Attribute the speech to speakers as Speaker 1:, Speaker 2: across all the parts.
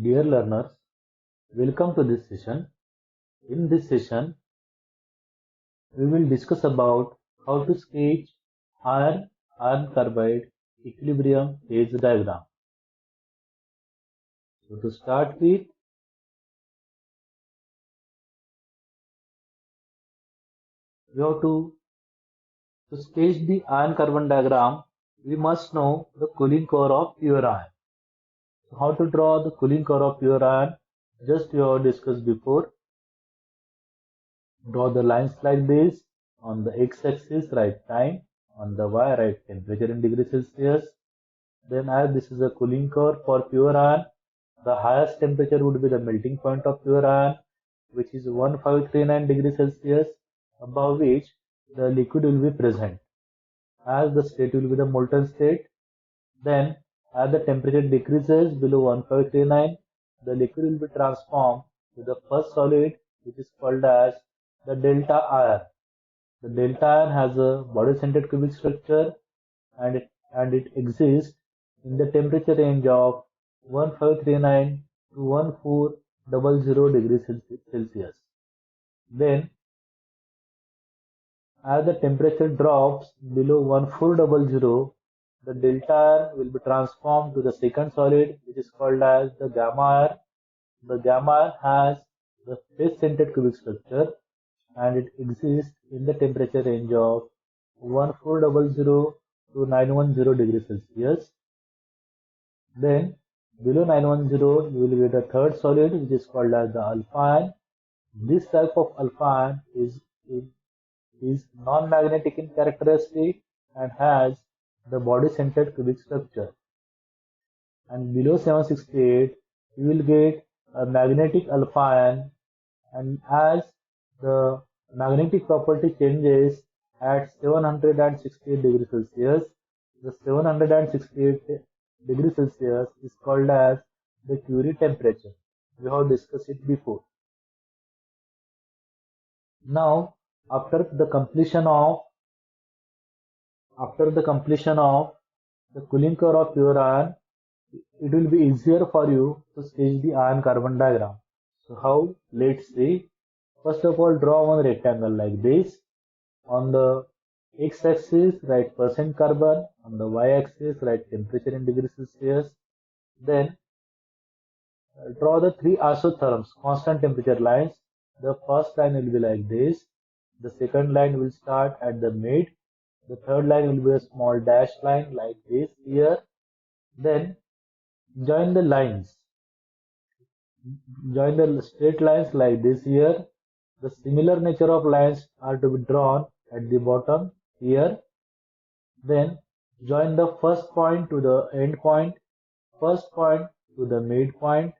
Speaker 1: Dear learners, welcome to this session. In this session, we will discuss about how to sketch iron carbide equilibrium phase diagram. So to start with, we have to sketch the iron carbon diagram. We must know the cooling core of pure iron. So how to draw the cooling core of pure iron? Just we have discussed before. Draw the lines like this. On the x-axis, write time. On the y, write temperature in degrees Celsius. Then as this is a cooling core for pure iron, the highest temperature would be the melting point of pure iron, which is 1539 degrees Celsius, above which the liquid will be present. As the state will be the molten state, then as the temperature decreases below 1539, the liquid will be transformed to the first solid, which is called as the delta iron. The delta iron has a body-centered cubic structure and it exists in the temperature range of 1539 to 1400 degrees Celsius. Then, as the temperature drops below 1400, the delta iron will be transformed to the second solid, which is called as the gamma iron. The gamma iron has the face-centered cubic structure and it exists in the temperature range of 1400 to 910 degrees Celsius. Then below 910 you will get a third solid which is called as the alpha ion. This type of alpha ion is non-magnetic in characteristic and has the body-centered cubic structure. And below 768 you will get a magnetic alpha ion, and as the magnetic property changes at 768 degrees Celsius, the 768 degrees Celsius is called as the Curie temperature. We have discussed it before. Now, after the completion of the cooling core of pure iron, it will be easier for you to sketch the iron carbon diagram. So how? Let's see. First of all, draw one rectangle like this. On the x-axis, write percent carbon. On the y-axis, write temperature in degrees Celsius. Then draw the three isotherms, constant temperature lines. The first line will be like this. The second line will start at the mid. The third line will be a small dashed line like this here. Then join the lines. Join the straight lines like this here. The similar nature of lines are to be drawn at the bottom here. Then join the first point to the end point, first point to the midpoint,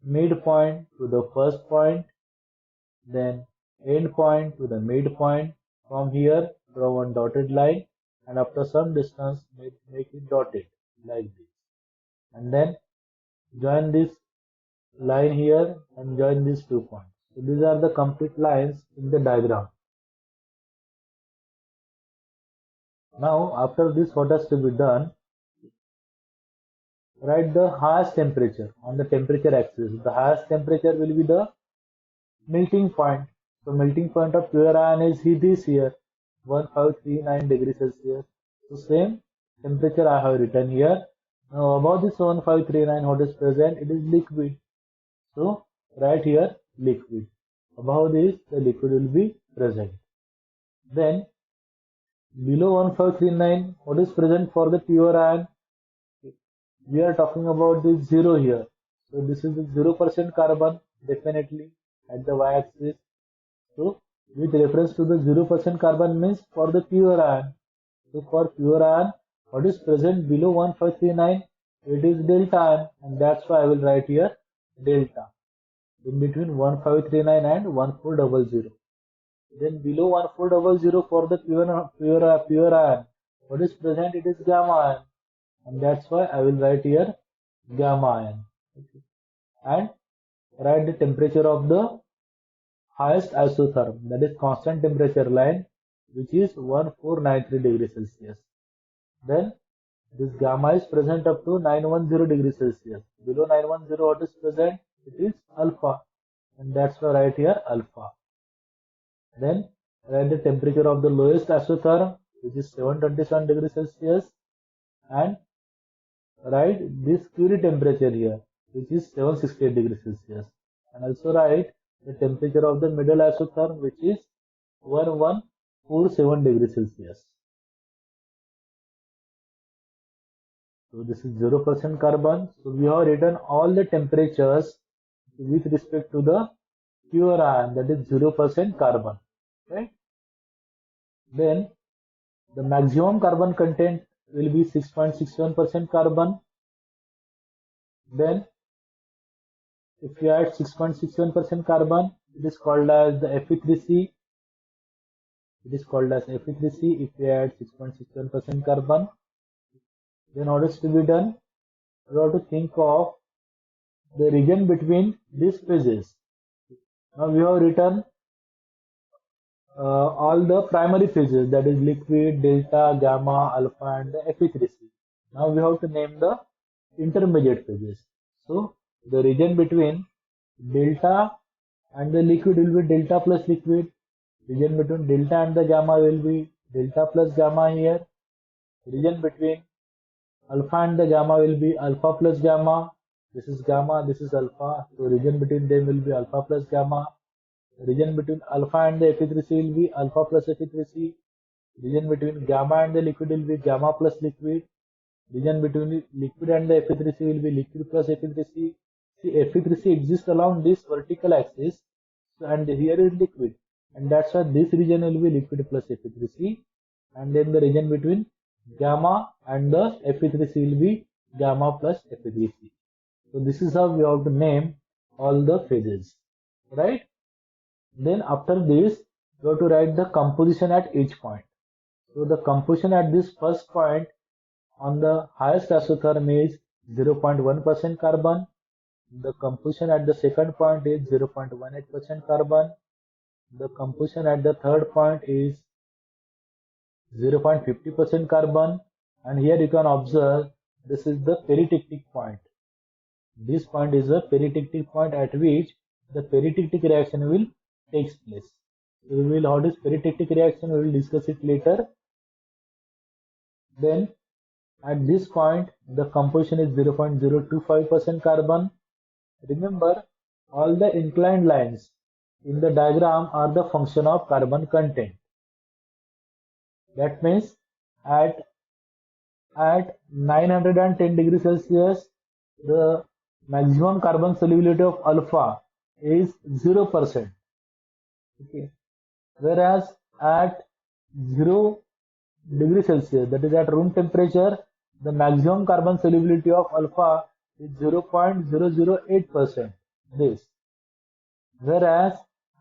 Speaker 1: midpoint to the first point, then end point to the midpoint. From here, draw one dotted line, and after some distance, make it dotted like this. And then join this line here and join these 2 points. So these are the complete lines in the diagram. Now, after this, what has to be done? Write the highest temperature on the temperature axis. The highest temperature will be the melting point. So melting point of pure iron is this here, 1539 degrees Celsius. So same temperature I have written here. Now above this 1539, what is present? It is liquid. So right here liquid. Above this the liquid will be present. Then below 1539, what is present for the pure iron? We are talking about this 0 here. So this is the 0% carbon definitely at the y-axis. So with reference to the 0% carbon means for the pure iron. So for pure iron, what is present below 1539? It is delta iron, and that's why I will write here delta in between 1539 and 1400. Then below 1400 for the pure iron, what is present? It is gamma iron, and that's why I will write here gamma iron. Okay. And write the temperature of the highest isotherm, that is constant temperature line, which is 1493 degrees Celsius. Then This gamma is present up to 910 degrees Celsius. Below 910, what is present? It is alpha, and that's why right here alpha. Then write the temperature of the lowest isotherm, which is 727 degrees Celsius, and write this Curie temperature here, which is 768 degrees Celsius, and also write the temperature of the middle isotherm, which is 1147 degrees Celsius. So this is 0% carbon. So we have written all the temperatures with respect to the pure ion, that is 0% carbon, right? Then the maximum carbon content will be 6.67% carbon. Then if you add 6.67% carbon, it is called as the Fe3C. It is called as Fe3C if you add 6.67% carbon. Then what is to be done? We have to think of the region between these phases. Now we have written all the primary phases, that is liquid, delta, gamma, alpha, and the Fe3C. Now we have to name the intermediate phases. So the region between delta and the liquid will be delta plus liquid. Region between delta and the gamma will be delta plus gamma here. Region between alpha and the gamma will be alpha plus gamma. This is gamma, this is alpha. So region between them will be alpha plus gamma. Region between alpha and the Fe3C will be alpha plus Fe3C. Region between gamma and the liquid will be gamma plus liquid. Region between liquid and the Fe3C will be liquid plus Fe3C. See, Fe3C exists along this vertical axis, so, and here is liquid, and that's why this region will be liquid plus Fe3C, and then the region between gamma and the Fe3C will be gamma plus Fe3C. So this is how we have to name all the phases, right? Then after this, we have to write the composition at each point. So the composition at this first point on the highest isotherm is 0.1% carbon. The composition at the second point is 0.18% carbon. The composition at the third point is 0.50% carbon. And here you can observe this is the peritectic point. This point is a peritectic point at which the peritectic reaction will take place. We will, how this peritectic reaction, we will discuss it later. Then at this point the composition is 0.025% carbon. Remember, all the inclined lines in the diagram are the function of carbon content. That means at 910 degrees Celsius, the maximum carbon solubility of alpha is 0%. Okay. Whereas at 0 degrees Celsius, that is at room temperature, the maximum carbon solubility of alpha is 0.008%. This. Whereas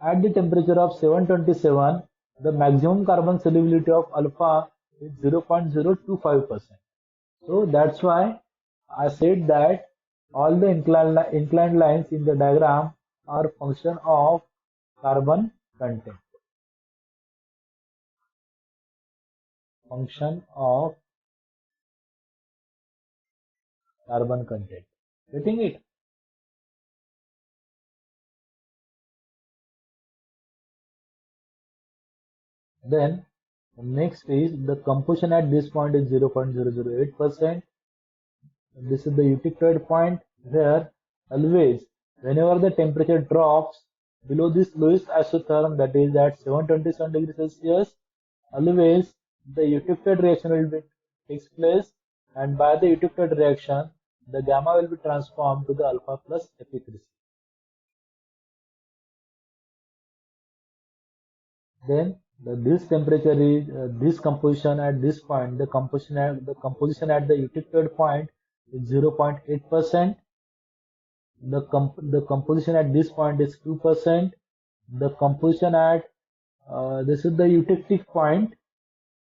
Speaker 1: at the temperature of 727, the maximum carbon solubility of alpha is 0.025%. So that's why I said that all the inclined lines in the diagram are function of carbon content. Function of carbon content. Getting it? Then next is the composition at this point is 0.008%. This is the Utictoid point, where always whenever the temperature drops below this lowest isotherm, that is at 727 degrees Celsius, always the Utictoid reaction will takes place, and by the Utictoid reaction the gamma will be transformed to the alpha plus Fe3C. Then this temperature is this composition at this point, the composition at the Utictoid point is 0.8%. The composition at this point is 2%. The composition at this is the eutectic point,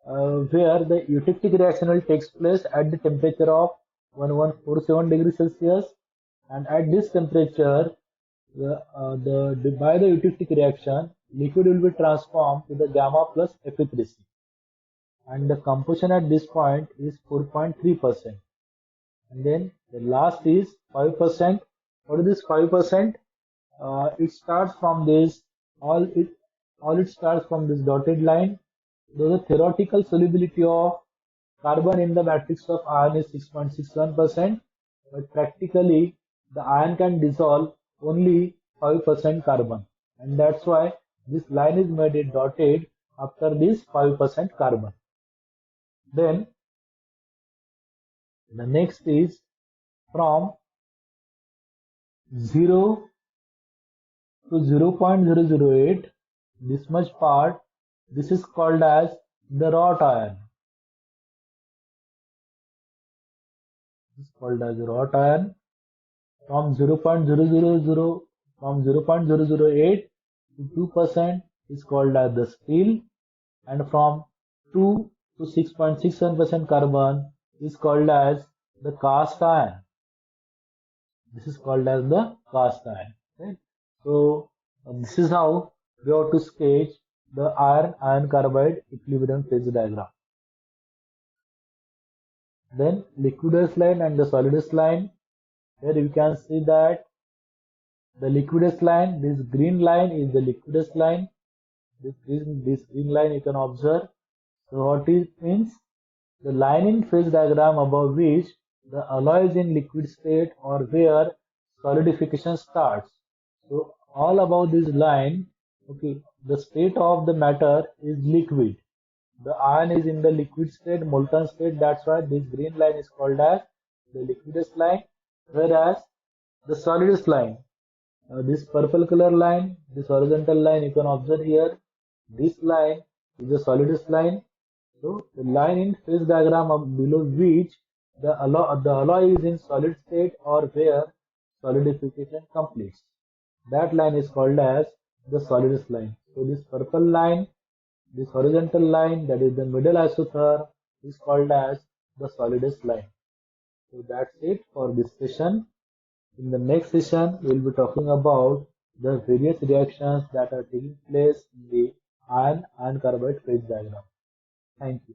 Speaker 1: where the eutectic reaction will takes place at the temperature of 1147 degrees Celsius, and at this temperature by the eutectic reaction liquid will be transformed to the gamma plus Fe3C. and the composition at this point is 4.3%. And then the last is 5%. What is this 5%? It starts from this, all it starts from this dotted line. The theoretical solubility of carbon in the matrix of iron is 6.61%, but practically the iron can dissolve only 5% carbon, and that's why this line is made it dotted after this 5% carbon. Then the next is from 0 to 0.008, this much part, this is called as the wrought iron. This is called as wrought iron. From 0.008 to 2% is called as the steel, and from 2 to 6.67% carbon is called as the cast iron. This is called as the cast iron. Right? So this is how we have to sketch the iron carbide equilibrium phase diagram. Then liquidous line and the solidus line. Here you can see that the liquidous line, this green line is the liquidous line. This green line you can observe. So what it means? The line in phase diagram above which the alloy is in liquid state or where solidification starts. So all about this line, okay, the state of the matter is liquid. The iron is in the liquid state, molten state. That's why this green line is called as the liquidous line, whereas the solidus line, this purple color line, this horizontal line you can observe here. This line is the solidus line. So the line in phase diagram below which the alloy is in solid state or where solidification completes. That line is called as the solidus line. So this purple line, this horizontal line, that is the middle isotherm, is called as the solidus line. So that's it for this session. In the next session, we will be talking about the various reactions that are taking place in the iron carbide phase diagram. Thank you.